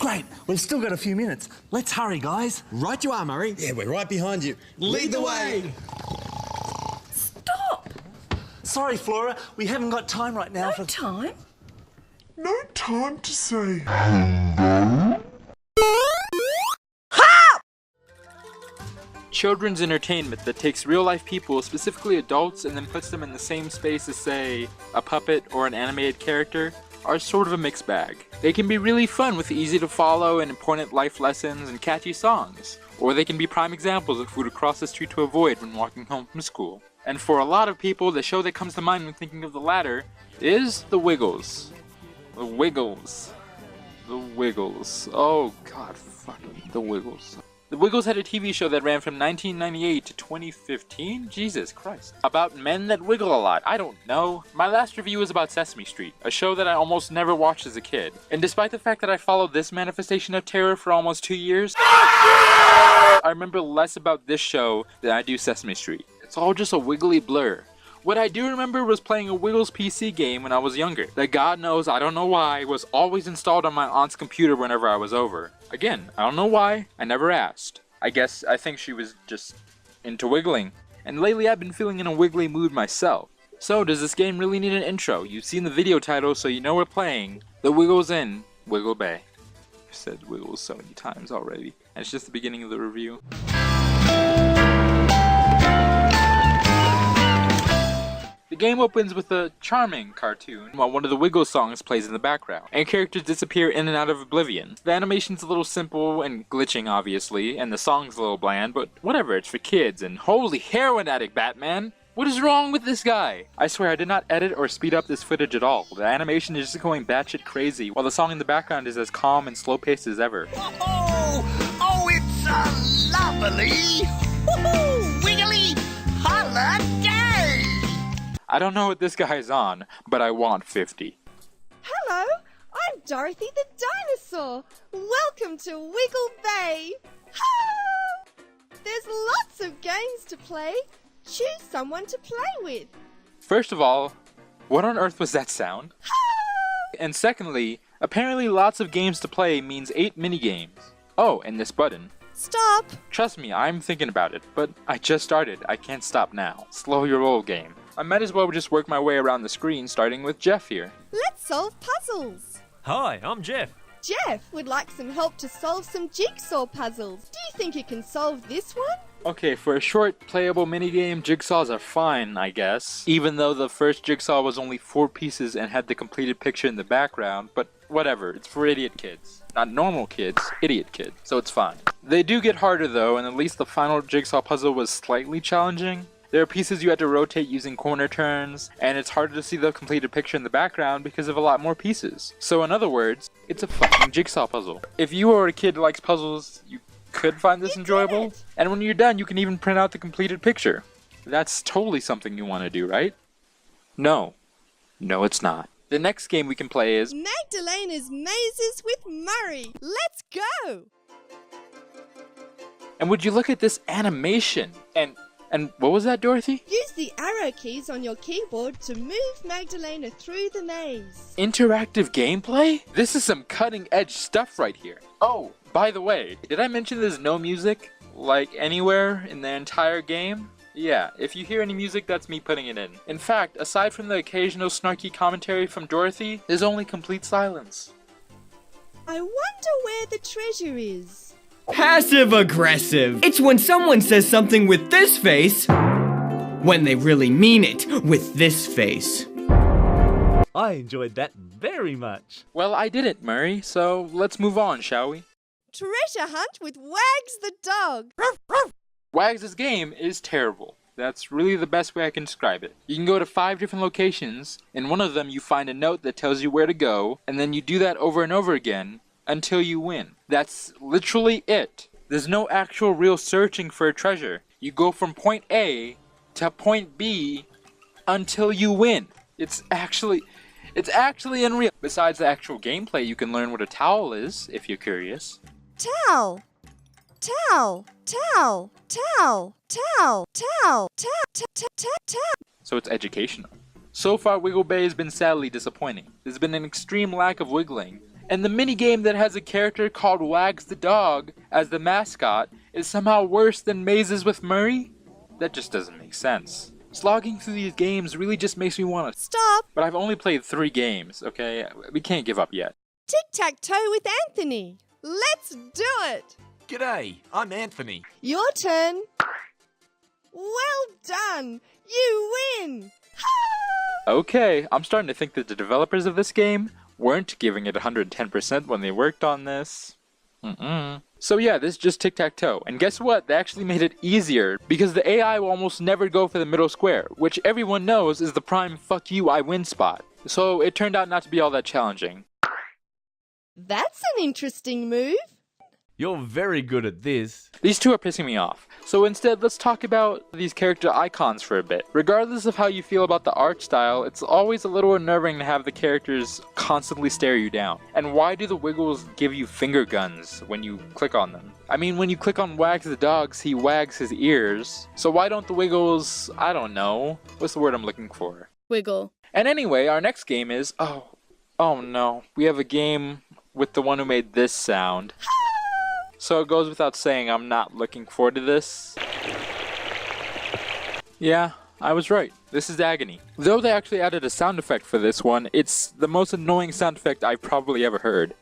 Great, we've still got a few minutes. Let's hurry, guys. Right you are, Murray. Yeah, we're right behind you. Lead the way. Stop! Sorry, Flora, we haven't got time right now No time? No time to say. Children's entertainment that takes real-life people, specifically adults, and then puts them in the same space as, say, a puppet or an animated character, are sort of a mixed bag. They can be really fun with easy-to-follow and important life lessons and catchy songs, or they can be prime examples of food to cross the street to avoid when walking home from school. And for a lot of people, the show that comes to mind when thinking of the latter is The Wiggles. The Wiggles. The Wiggles. Oh god, fucking The Wiggles. The Wiggles had a TV show that ran from 1998 to 2015? Jesus Christ. About men that wiggle a lot. I don't know. My last review was about Sesame Street, a show that I almost never watched as a kid. And despite the fact that I followed this manifestation of terror for almost 2 years, I remember less about this show than I do Sesame Street. It's all just a wiggly blur. What I do remember was playing a Wiggles PC game when I was younger, that God knows, I don't know why, was always installed on my aunt's computer whenever I was over. Again, I don't know why, I never asked. I think she was just into wiggling. And lately I've been feeling in a wiggly mood myself. So does this game really need an intro? You've seen the video title, so you know we're playing The Wiggles in Wiggle Bay. I've said Wiggles so many times already, and it's just the beginning of the review. The game opens with a charming cartoon while one of the Wiggles songs plays in the background, and characters disappear in and out of oblivion. The animation's a little simple and glitching obviously, and the song's a little bland, but whatever, it's for kids, and holy heroin addict Batman! What is wrong with this guy? I swear I did not edit or speed up this footage at all. The animation is just going batshit crazy, while the song in the background is as calm and slow-paced as ever. Oh, it's a lovely, wiggly holiday! I don't know what this guy's on, but I want 50. Hello, I'm Dorothy the Dinosaur. Welcome to Wiggle Bay. There's lots of games to play. Choose someone to play with. First of all, what on earth was that sound? And secondly, apparently lots of games to play means 8 minigames. Oh, and this button. Stop. Trust me, I'm thinking about it, but I just started. I can't stop now. Slow your roll, game. I might as well just work my way around the screen, starting with Jeff here. Let's solve puzzles. Hi, I'm Jeff. Jeff would like some help to solve some jigsaw puzzles. Do you think you can solve this one? Okay, for a short, playable minigame, jigsaws are fine, I guess. Even though the first jigsaw was only 4 pieces and had the completed picture in the background, but whatever, it's for idiot kids. Not normal kids, idiot kids, so it's fine. They do get harder though, and at least the final jigsaw puzzle was slightly challenging. There are pieces you had to rotate using corner turns, and it's harder to see the completed picture in the background because of a lot more pieces. So in other words, it's a fucking jigsaw puzzle. If you are a kid who likes puzzles, you could find this enjoyable. And when you're done, you can even print out the completed picture. That's totally something you want to do, right? No. No, it's not. The next game we can play is Magdalena's Mazes with Murray. Let's go! And would you look at this animation? And what was that, Dorothy? Use the arrow keys on your keyboard to move Magdalena through the maze. Interactive gameplay? This is some cutting edge stuff right here. Oh, by the way, did I mention there's no music? Like anywhere in the entire game? Yeah, if you hear any music, that's me putting it in. In fact, aside from the occasional snarky commentary from Dorothy, there's only complete silence. I wonder where the treasure is. Passive aggressive. It's when someone says something with this face when they really mean it with this face. I enjoyed that very much. Well, I didn't, Murray, so let's move on, shall we? Treasure hunt with Wags the dog. Wags' game is terrible. That's really the best way I can describe it. You can go to 5 different locations. In one of them you find a note that tells you where to go, and then you do that over and over again until you win. That's literally it. There's no actual real searching for a treasure. You go from point A to point B until you win. It's actually unreal. Besides the actual gameplay, you can learn what a towel is, if you're curious. Towel. Towel. Towel. Towel. Towel. Towel. Towel. So it's educational. So far, Wiggle Bay has been sadly disappointing. There's been an extreme lack of wiggling, And the minigame that has a character called Wags the Dog as the mascot is somehow worse than Mazes with Murray? That just doesn't make sense. Slogging through these games really just makes me want to Stop! But I've only played 3 games, okay? We can't give up yet. Tic-tac-toe with Anthony. Let's do it! G'day, I'm Anthony. Your turn. Well done! You win! Okay, I'm starting to think that the developers of this game weren't giving it 110% when they worked on this. So yeah, this is just tic-tac-toe. And guess what? They actually made it easier because the AI will almost never go for the middle square, which everyone knows is the prime fuck you I win spot. So it turned out not to be all that challenging. That's an interesting move. You're very good at this. These two are pissing me off. So instead, let's talk about these character icons for a bit. Regardless of how you feel about the art style, it's always a little unnerving to have the characters constantly stare you down. And why do the Wiggles give you finger guns when you click on them? I mean, when you click on Wags the Dog, he wags his ears. So why don't the Wiggles, I don't know, what's the word I'm looking for? Wiggle. And anyway, our next game is, oh no, we have a game with the one who made this sound. So it goes without saying I'm not looking forward to this. Yeah, I was right. This is Agony. Though they actually added a sound effect for this one, it's the most annoying sound effect I've probably ever heard.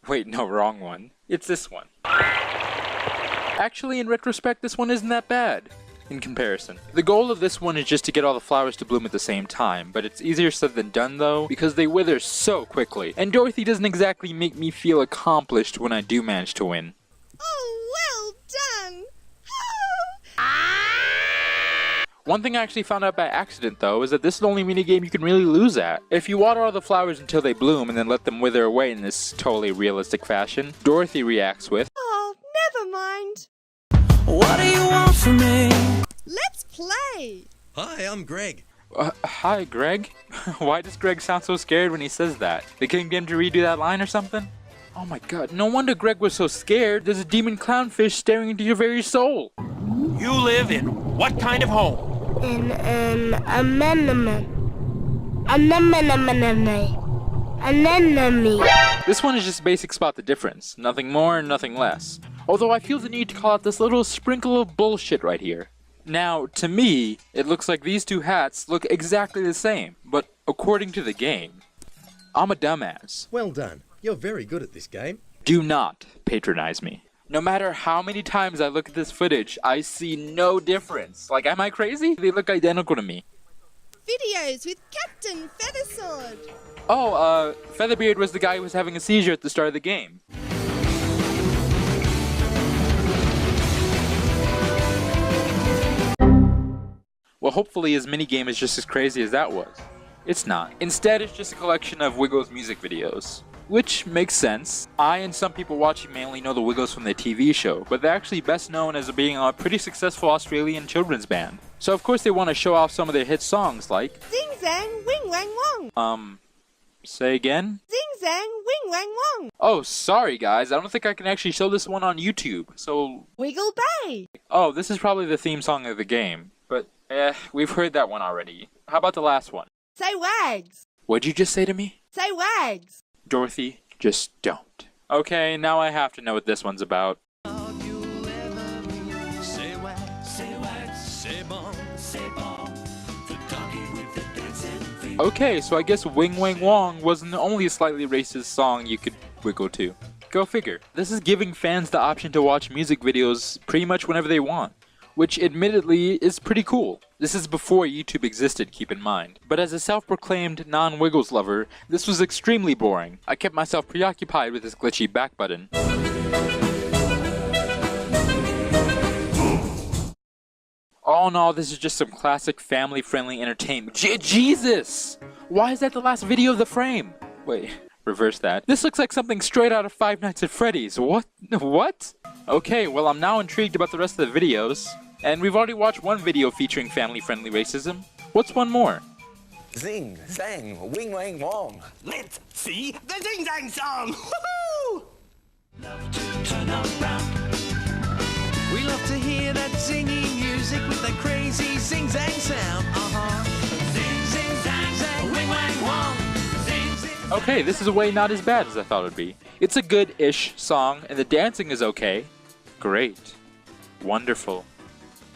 Wait, no, wrong one. It's this one. Actually, in retrospect, this one isn't that bad in comparison. The goal of this one is just to get all the flowers to bloom at the same time, but it's easier said than done though, because they wither so quickly. And Dorothy doesn't exactly make me feel accomplished when I do manage to win. Oh, well done! One thing I actually found out by accident though is that this is the only minigame you can really lose at. If you water all the flowers until they bloom and then let them wither away in this totally realistic fashion, Dorothy reacts with, Oh, never mind. What do you want from me? Let's play. Hi, I'm Greg. Hi Greg? Why does Greg sound so scared when he says that? They couldn't get him to redo that line or something? Oh my god, no wonder Greg was so scared. There's a demon clownfish staring into your very soul. You live in what kind of home? In an anemone. This one is just basic spot the difference. Nothing more and nothing less. Although I feel the need to call out this little sprinkle of bullshit right here. Now, to me, it looks like these two hats look exactly the same, but according to the game, I'm a dumbass. Well done. You're very good at this game. Do not patronize me. No matter how many times I look at this footage, I see no difference. Like, am I crazy? They look identical to me. Videos with Captain Feathersword. Oh, Featherbeard was the guy who was having a seizure at the start of the game. Well, hopefully his minigame is just as crazy as that was. It's not. Instead, it's just a collection of Wiggles music videos. Which makes sense. I and some people watching mainly know the Wiggles from their TV show, but they're actually best known as being a pretty successful Australian children's band. So of course they want to show off some of their hit songs like Zing Zang Wing Wang Wong. Say again? Zing Zang Wing Wang Wong. Oh, sorry guys, I don't think I can actually show this one on YouTube, so... Wiggle Bay. Oh, this is probably the theme song of the game, but we've heard that one already. How about the last one? Say Wags. What'd you just say to me? Say Wags. Dorothy, just don't. Okay, now I have to know what this one's about. Okay, so I guess Wing Wang Wong wasn't the only slightly racist song you could wiggle to. Go figure. This is giving fans the option to watch music videos pretty much whenever they want, which admittedly is pretty cool. This is before YouTube existed, keep in mind. But as a self-proclaimed non-Wiggles lover, this was extremely boring. I kept myself preoccupied with this glitchy back button. All in all, this is just some classic family-friendly entertainment. Jesus! Why is that the last video of the frame? Wait, reverse that. This looks like something straight out of Five Nights at Freddy's. What? What? Okay, well I'm now intrigued about the rest of the videos. And we've already watched one video featuring family-friendly racism. What's one more? Zing, zang, wing, wang, wong. Let's see the Zing Zang song! Woohoo! Love to turn around. We love to hear that zinging music with that crazy zing zang sound. Zing, zing, zang, zang, wing, wang, wong. Zing, zing, Okay, this is way not as bad as I thought it would be. It's a good-ish song, and the dancing is okay. Great. Wonderful.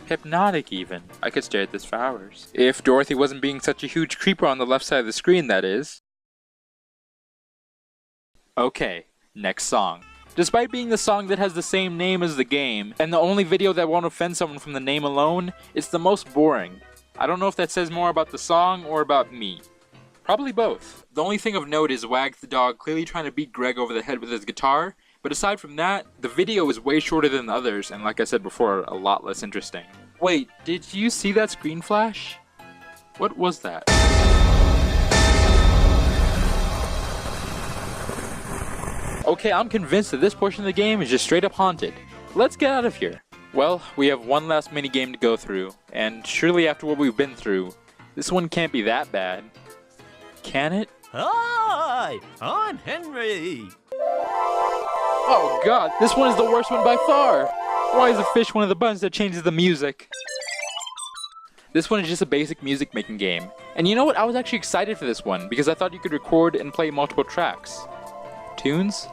Hypnotic, even. I could stare at this for hours. If Dorothy wasn't being such a huge creeper on the left side of the screen, that is. Okay, next song. Despite being the song that has the same name as the game, and the only video that won't offend someone from the name alone, it's the most boring. I don't know if that says more about the song or about me. Probably both. The only thing of note is Wag the dog clearly trying to beat Greg over the head with his guitar, but aside from that, the video is way shorter than the others, and like I said before, a lot less interesting. Wait, did you see that screen flash? What was that? Okay, I'm convinced that this portion of the game is just straight up haunted. Let's get out of here. Well, we have one last minigame to go through, and surely after what we've been through, this one can't be that bad. Can it? Hi, I'm Henry. Oh god, this one is the worst one by far! Why is a fish one of the buttons that changes the music? This one is just a basic music making game. And you know what, I was actually excited for this one, because I thought you could record and play multiple tracks. Tunes?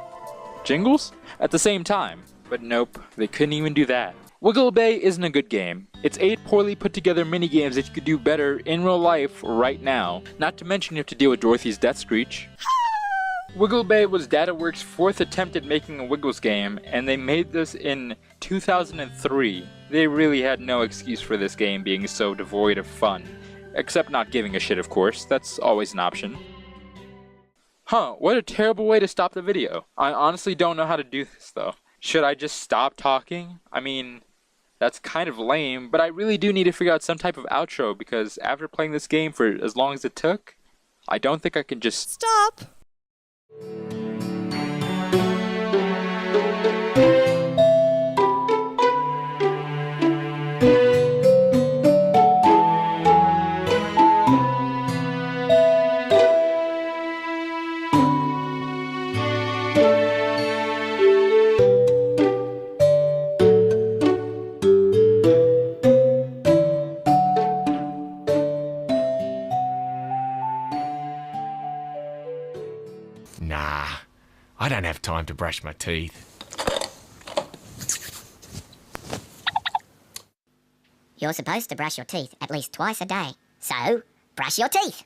Jingles? At the same time. But nope, they couldn't even do that. Wiggle Bay isn't a good game. It's 8 poorly put together minigames that you could do better in real life right now. Not to mention you have to deal with Dorothy's death screech. Wiggle Bay was DataWorks' 4th attempt at making a Wiggles game, and they made this in 2003. They really had no excuse for this game being so devoid of fun. Except not giving a shit, of course. That's always an option. Huh, what a terrible way to stop the video. I honestly don't know how to do this, though. Should I just stop talking? I mean, that's kind of lame, but I really do need to figure out some type of outro, because after playing this game for as long as it took, I don't think I can just Stop! Nah, I don't have time to brush my teeth. You're supposed to brush your teeth at least twice a day. So, brush your teeth.